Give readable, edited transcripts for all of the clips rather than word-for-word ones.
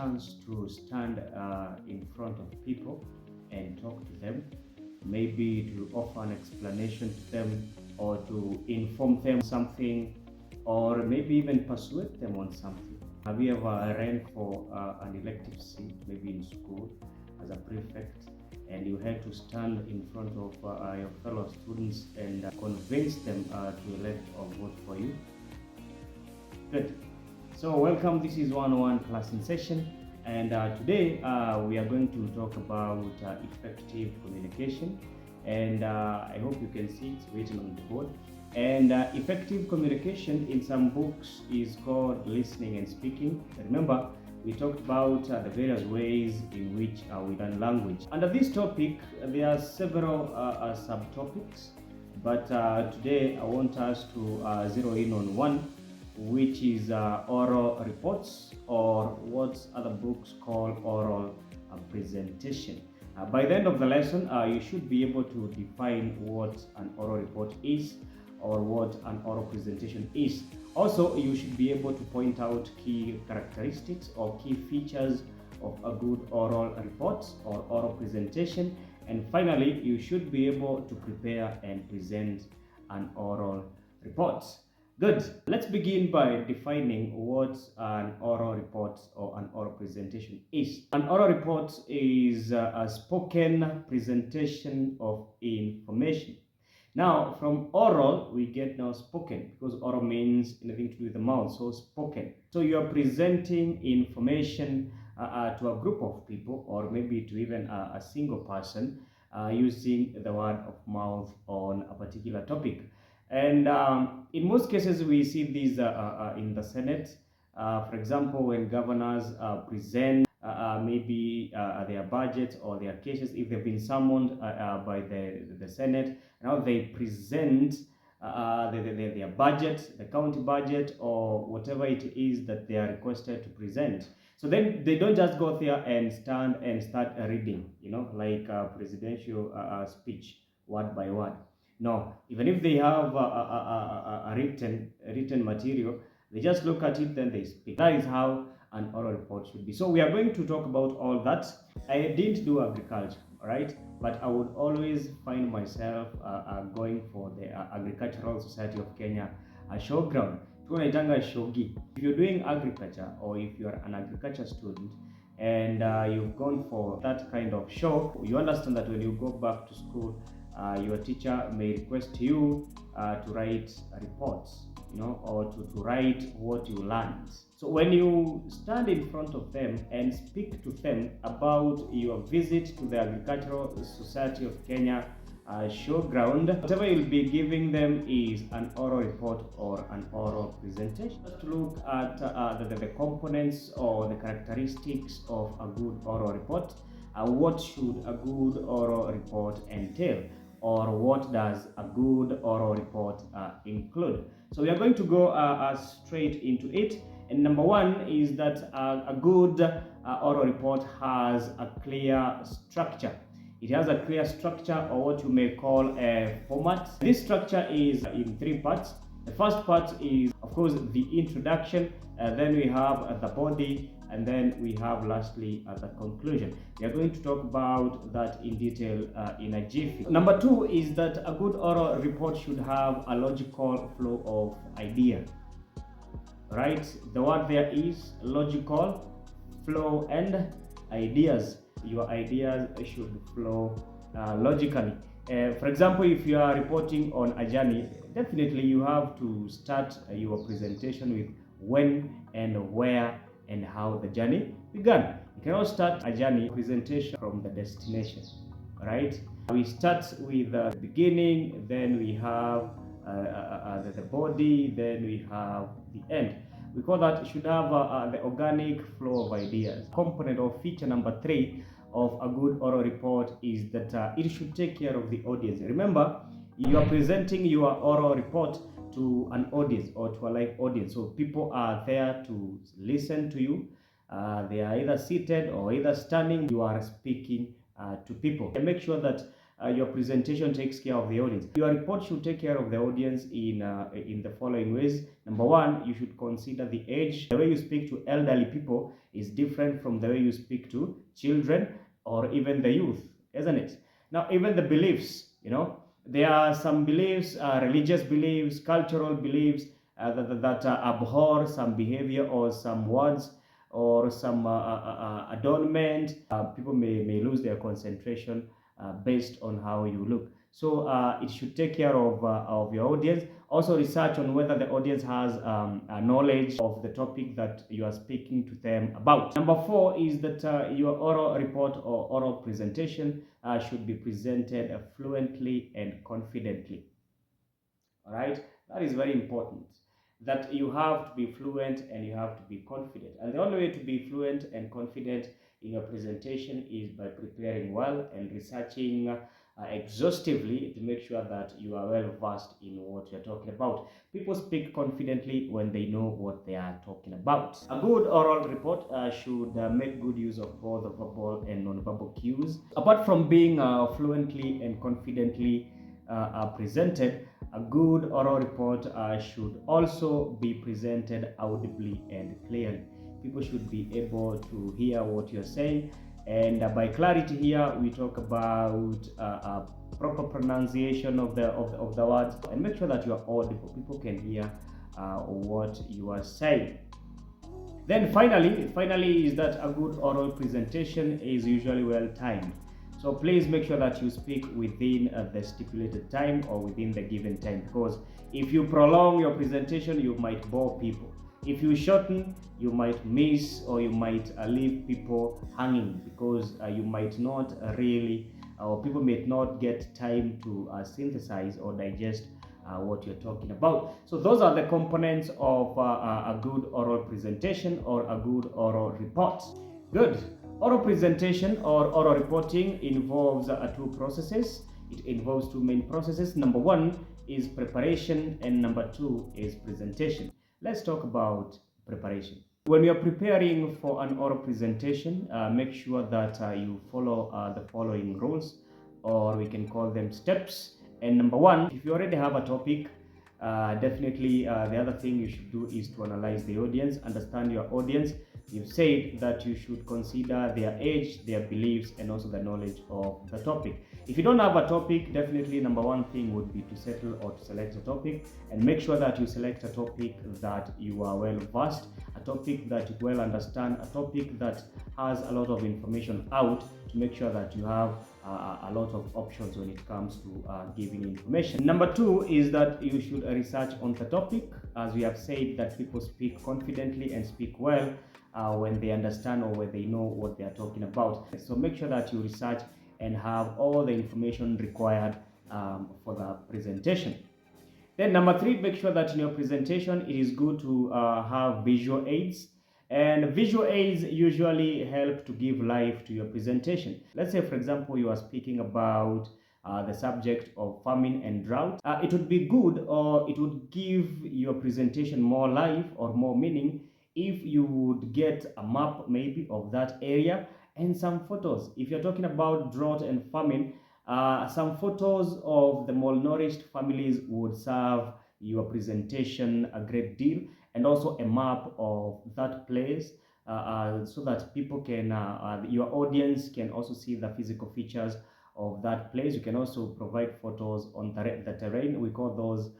chance to stand in front of people and talk to them, maybe to offer an explanation to them or to inform them something, or maybe even persuade them on something. Have you ever ran for an elective seat, maybe in school as a prefect, and you had to stand in front of your fellow students and convince them to elect or vote for you? Good. So welcome, this is 101 class in session, and today we are going to talk about effective communication, and I hope you can see it's written on the board. And effective communication in some books is called listening and speaking. Remember, we talked about the various ways in which we learn language. Under this topic, there are several subtopics, but today I want us to zero in on one, which is oral reports, or what other books call oral presentation. By the end of the lesson, you should be able to define what an oral report is or what an oral presentation is. Also, you should be able to point out key characteristics or key features of a good oral report or oral presentation. And finally, you should be able to prepare and present an oral report. Good. Let's begin by defining what an oral report or an oral presentation is. An oral report is a spoken presentation of information. Now, from oral, we get now spoken, because oral means anything to do with the mouth, so spoken. So you are presenting information to a group of people, or maybe to even a single person, using the word of mouth on a particular topic. And in most cases, we see these in the Senate. For example, when governors present maybe their budget or their cases, if they've been summoned by the Senate, now they present their budget, the county budget, or whatever it is that they are requested to present. So then they don't just go there and stand and start reading, like a presidential speech, word by word. No, even if they have a written material, they just look at it, then they speak. That is how an oral report should be. So we are going to talk about all that. I didn't do agriculture, right? But I would always find myself going for the Agricultural Society of Kenya showground. If you're doing agriculture, or if you're an agriculture student and you've gone for that kind of show, you understand that when you go back to school, your teacher may request you to write reports, or to write what you learned. So when you stand in front of them and speak to them about your visit to the Agricultural Society of Kenya showground, whatever you'll be giving them is an oral report or an oral presentation. Let's look at the components or the characteristics of a good oral report. What should a good oral report entail? Or what does a good oral report include? So we are going to go straight into it. And number one is that a good oral report has a clear structure. It has a clear structure, or what you may call a format. This structure is in three parts. The first part is, of course, the introduction. Then we have the body, and then we have lastly the conclusion. We are going to talk about that in detail in a jiffy. Number two is that a good oral report should have a logical flow of idea. Right? The word there is logical flow and ideas. Your ideas should flow logically. For example, if you are reporting on a journey, definitely you have to start your presentation with when and where and how the journey began. You cannot start a journey presentation from the destination, right? We start with the beginning, then we have the body, then we have the end. We call that should have the organic flow of ideas. Component or feature number three of a good oral report is that it should take care of the audience. Remember, you are presenting your oral report to an audience or to a live audience. So people are there to listen to you. They are either seated or either standing. You are speaking to people. And make sure that your presentation takes care of the audience. Your report should take care of the audience in the following ways. Number one, you should consider the age. The way you speak to elderly people is different from the way you speak to children or even the youth, isn't it? Now, even the beliefs, there are some beliefs, religious beliefs, cultural beliefs that abhor some behavior or some words or some adornment. People may lose their concentration based on how you look. So it should take care of your audience. Also research on whether the audience has knowledge of the topic that you are speaking to them about. Number four is that your oral report or oral presentation should be presented fluently and confidently. All right, that is very important, that you have to be fluent and you have to be confident. And the only way to be fluent and confident in your presentation is by preparing well and researching exhaustively to make sure that you are well versed in what you're talking about. People speak confidently when they know what they are talking about. A good oral report should make good use of both the verbal and non-verbal cues. Apart from being fluently and confidently presented, a good oral report should also be presented audibly and clearly. People should be able to hear what you're saying, and by clarity here we talk about proper pronunciation of the words, and make sure that you are audible. People can hear what you are saying. Then finally is that a good oral presentation is usually well timed. So please make sure that you speak within the stipulated time or within the given time, because if you prolong your presentation, you might bore people. If you shorten, you might miss or you might leave people hanging, because you might not really, or people may not get time to synthesize or digest what you're talking about. So those are the components of a good oral presentation or a good oral report. Good. Oral presentation or oral reporting involves two processes. It involves two main processes. Number one is preparation and number two is presentation. Let's talk about preparation. When you're preparing for an oral presentation, make sure that you follow the following rules, or we can call them steps. And number one, if you already have a topic, definitely the other thing you should do is to analyze the audience, understand your audience. You've said that you should consider their age, their beliefs, and also the knowledge of the topic. If you don't have a topic, definitely number one thing would be to settle or to select a topic, and make sure that you select a topic that you are well versed, a topic that you well understand, a topic that has a lot of information out, to make sure that you have a lot of options when it comes to giving information. Number two is that you should research on the topic. As we have said, that people speak confidently and speak well when they understand or when they know what they are talking about. So make sure that you research and have all the information required for the presentation. Then number three, make sure that in your presentation it is good to have visual aids. And visual aids usually help to give life to your presentation. Let's say, for example, you are speaking about the subject of famine and drought. It would be good, or it would give your presentation more life or more meaning if you would get a map maybe of that area and some photos. If you're talking about drought and famine, some photos of the malnourished families would serve your presentation a great deal, and also a map of that place so that people can, your audience can also see the physical features of that place. You can also provide photos on the terrain. We call those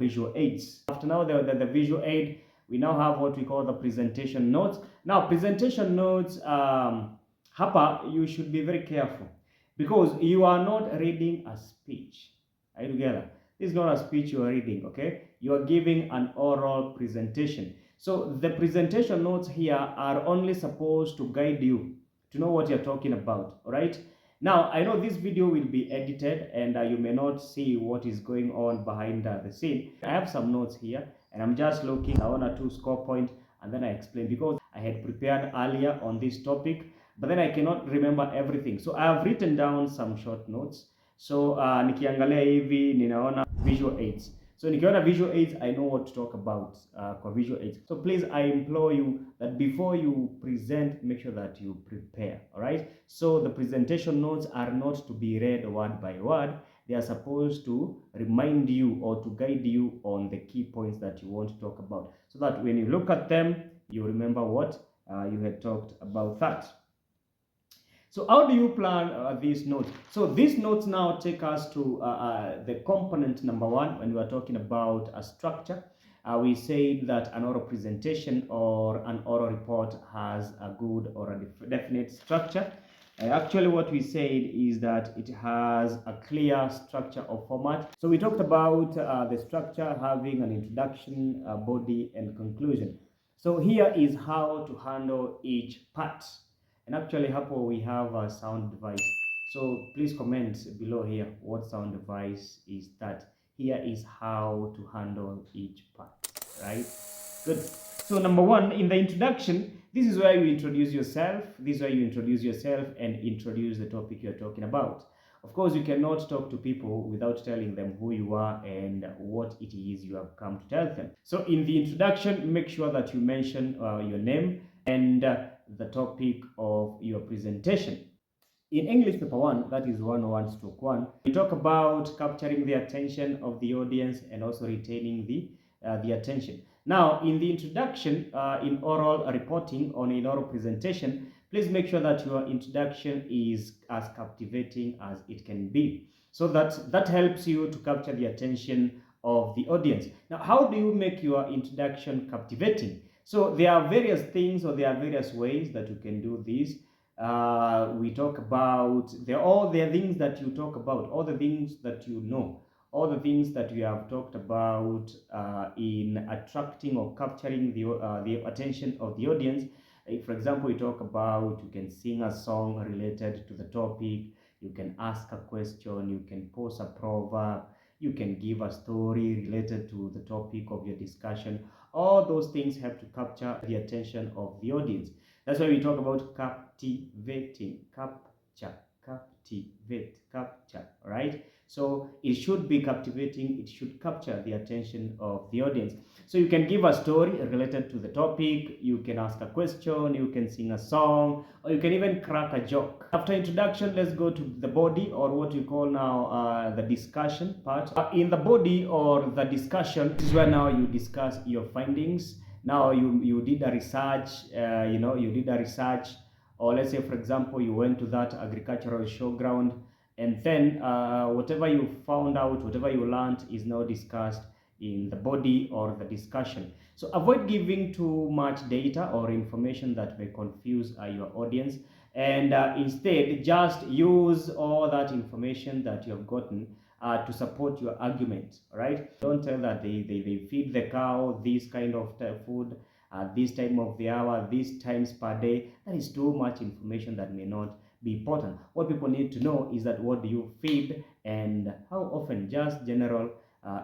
visual aids. After now the visual aid, we now have what we call the presentation notes. Now presentation notes, hapa, you should be very careful, because you are not reading a speech. Are you together? This is not a speech you are reading, okay? You are giving an oral presentation. So the presentation notes here are only supposed to guide you to know what you're talking about, all right? Now, I know this video will be edited and you may not see what is going on behind the scene. I have some notes here and I'm just looking. I want to score point and then I explain, because I had prepared earlier on this topic, but then I cannot remember everything. So I have written down some short notes. So nikiangalia hivi ninaona visual aids. So nikiona visual aids, I know what to talk about kwa visual aids. So please, I implore you that before you present, make sure that you prepare, all right? So the presentation notes are not to be read word by word. They are supposed to remind you or to guide you on the key points that you want to talk about, so that when you look at them, you remember what you had talked about that. So how do you plan these notes? So these notes now take us to the component number one when we are talking about a structure. We said that an oral presentation or an oral report has a good or a definite structure. Actually, what we said is that it has a clear structure or format. So we talked about the structure having an introduction, body, and conclusion. So here is how to handle each part. And actually, hapo we have a sound device. So please comment below here what sound device is that. Here is how to handle each part, right? Good. So number one, in the introduction, this is where you introduce yourself. This is where you introduce yourself and introduce the topic you're talking about. Of course, you cannot talk to people without telling them who you are and what it is you have come to tell them. So in the introduction, make sure that you mention your name and the topic of your presentation. In English paper 1, that is 101/1, we talk about capturing the attention of the audience and also retaining the attention. Now, in the introduction, in oral reporting or in oral presentation, please make sure that your introduction is as captivating as it can be, so that helps you to capture the attention of the audience. Now, how do you make your introduction captivating? So there are various things or there are various ways that you can do this. We talk about all the things that you talk about, all the things that you know, all the things that we have talked about in attracting or capturing the attention of the audience. For example, we talk about you can sing a song related to the topic, you can ask a question, you can pose a proverb, you can give a story related to the topic of your discussion. All those things help to capture the attention of the audience. That's why we talk about captivating, capture, captivate, capture, right? So it should be captivating, it should capture the attention of the audience. So you can give a story related to the topic, you can ask a question, you can sing a song, or you can even crack a joke. After introduction, let's go to the body, or what we call now the discussion part. In the body or the discussion, this is where now you discuss your findings. Now you did a research, you did a research, or let's say, for example, you went to that agricultural showground, and then whatever you found out, whatever you learned is now discussed in the body or the discussion. So avoid giving too much data or information that may confuse your audience, and instead just use all that information that you have gotten to support your argument, right? Don't tell that they feed the cow this kind of food at this time of the hour, these times per day. That is too much information that may not be important. What people need to know is that what do you feed and how often, just general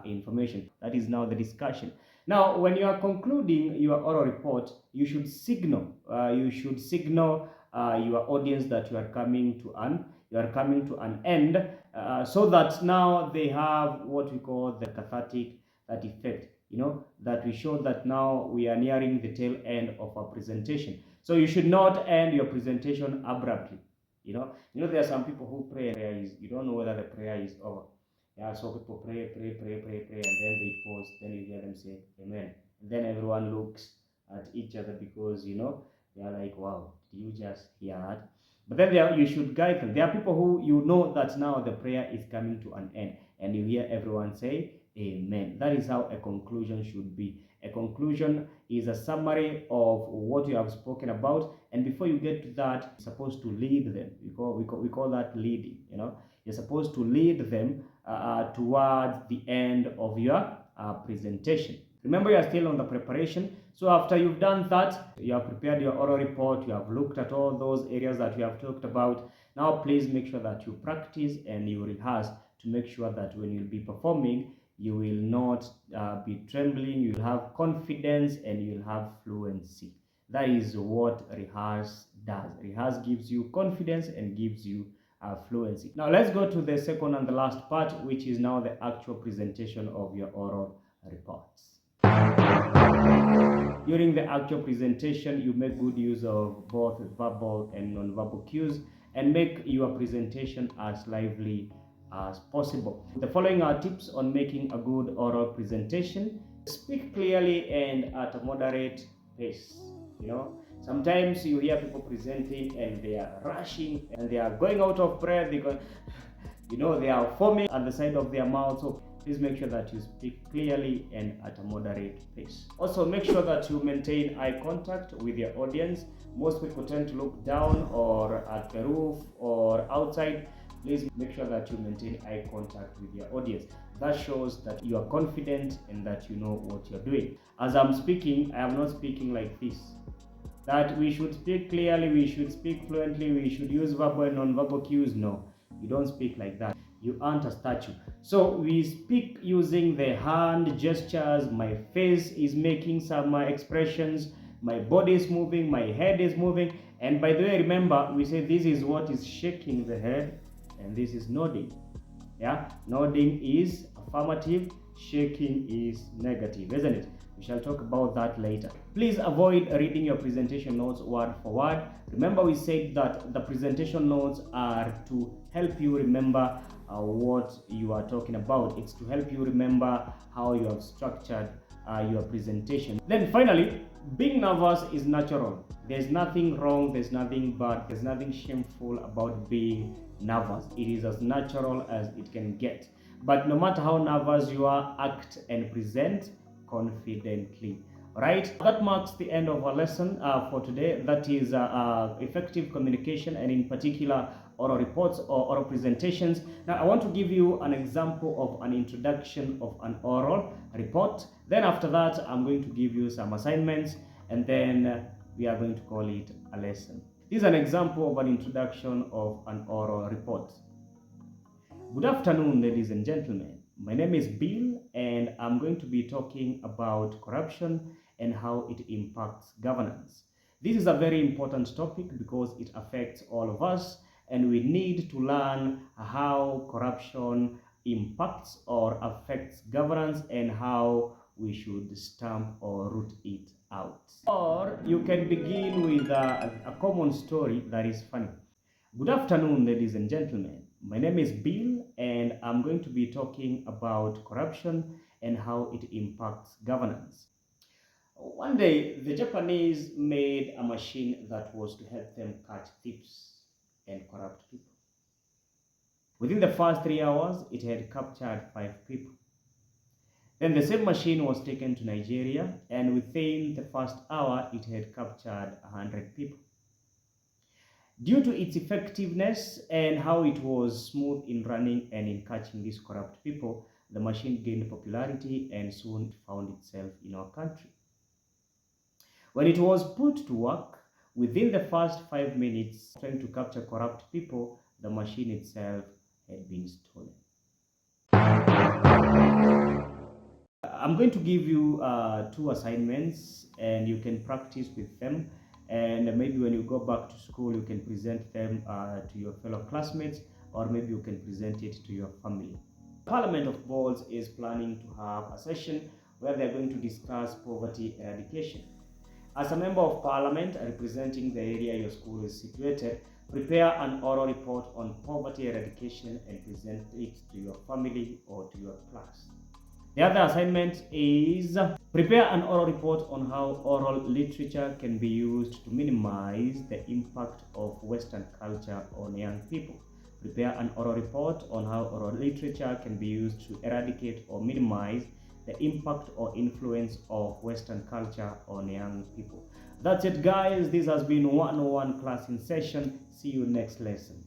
information. That is now the discussion. Now, when you are concluding your oral report, you should signal your audience that you are coming to an end, so that now they have what we call the cathartic that effect, that we show that now we are nearing the tail end of our presentation. So you should not end your presentation abruptly. There are some people who pray, you don't know whether the prayer is over. Yeah, so people pray, and then they pause, then you hear them say amen. And then everyone looks at each other because they are like, wow, did you just hear that? But then you should guide them. There are people who that now the prayer is coming to an end, and you hear everyone say amen. That is how a conclusion should be. A conclusion is a summary of what you have spoken about, and before you get to that, you're supposed to lead them. We call that leading. You're supposed to lead them towards the end of your presentation. Remember, you are still on the preparation. So after you've done that, you have prepared your oral report, you have looked at all those areas that we have talked about. Now please make sure that you practice and you rehearse to make sure that when you'll be performing, you will not be trembling, you'll have confidence, and you'll have fluency. That is what rehearse does. Rehearse gives you confidence and gives you fluency. Now let's go to the second and the last part, which is now the actual presentation of your oral reports. During the actual presentation, you make good use of both verbal and non-verbal cues and make your presentation as lively as possible. The following are tips on making a good oral presentation. Speak clearly and at a moderate pace. Sometimes you hear people presenting and they are rushing and they are going out of breath because they are foaming at the side of their mouth. So please make sure that you speak clearly and at a moderate pace. Also, make sure that you maintain eye contact with your audience. Most people tend to look down or at the roof or outside. Please make sure that you maintain eye contact with your audience. That shows that you are confident and that you know what you're doing. As I'm speaking, I am not speaking like this. That we should speak clearly, we should speak fluently, we should use verbal and non-verbal cues. No, you don't speak like that. You aren't a statue. So we speak using the hand gestures. My face is making some expressions. My body is moving, my head is moving. And by the way, remember, we say this is what is shaking the head and this is nodding. Yeah, nodding is affirmative, shaking is negative, isn't it? We shall talk about that later. Please avoid reading your presentation notes word for word. Remember, we said that the presentation notes are to help you remember what you are talking about. It's to help you remember how you have structured your presentation. Then finally, being nervous is natural. There's nothing wrong, there's nothing bad, there's nothing shameful about being nervous. It is as natural as it can get. But no matter how nervous you are, act and present confidently. Right? That marks the end of our lesson for today. That is effective communication, and in particular oral reports or oral presentations. Now I want to give you an example of an introduction of an oral report. Then after that, I'm going to give you some assignments, and then we are going to call it a lesson. This is an example of an introduction of an oral report. Good afternoon, ladies and gentlemen. My name is Bill, and I'm going to be talking about corruption and how it impacts governance. This is a very important topic because it affects all of us, and we need to learn how corruption impacts or affects governance and how we should stamp or root it out. Or you can begin with a common story that is funny. Good afternoon, ladies and gentlemen. My name is Bill, and I'm going to be talking about corruption and how it impacts governance. One day, the Japanese made a machine that was to help them catch thieves and corrupt people. Within the first 3 hours, it had captured 5 people. Then the same machine was taken to Nigeria, and within the first hour, it had captured 100 people. Due to its effectiveness and how it was smooth in running and in catching these corrupt people, the machine gained popularity and soon it found itself in our country. When it was put to work, within the first 5 minutes trying to capture corrupt people, the machine itself had been stolen. I'm going to give you 2 assignments, and you can practice with them. And maybe when you go back to school, you can present them to your fellow classmates, or maybe you can present it to your family. Parliament of Boards is planning to have a session where they're going to discuss poverty eradication. As a member of parliament representing the area your school is situated, prepare an oral report on poverty eradication and present it to your family or to your class. The other assignment is prepare an oral report on how oral literature can be used to minimize the impact of Western culture on young people. Prepare an oral report on how oral literature can be used to eradicate or minimize the impact or influence of Western culture on young people. That's it, guys. This has been 101 class in session. See you next lesson.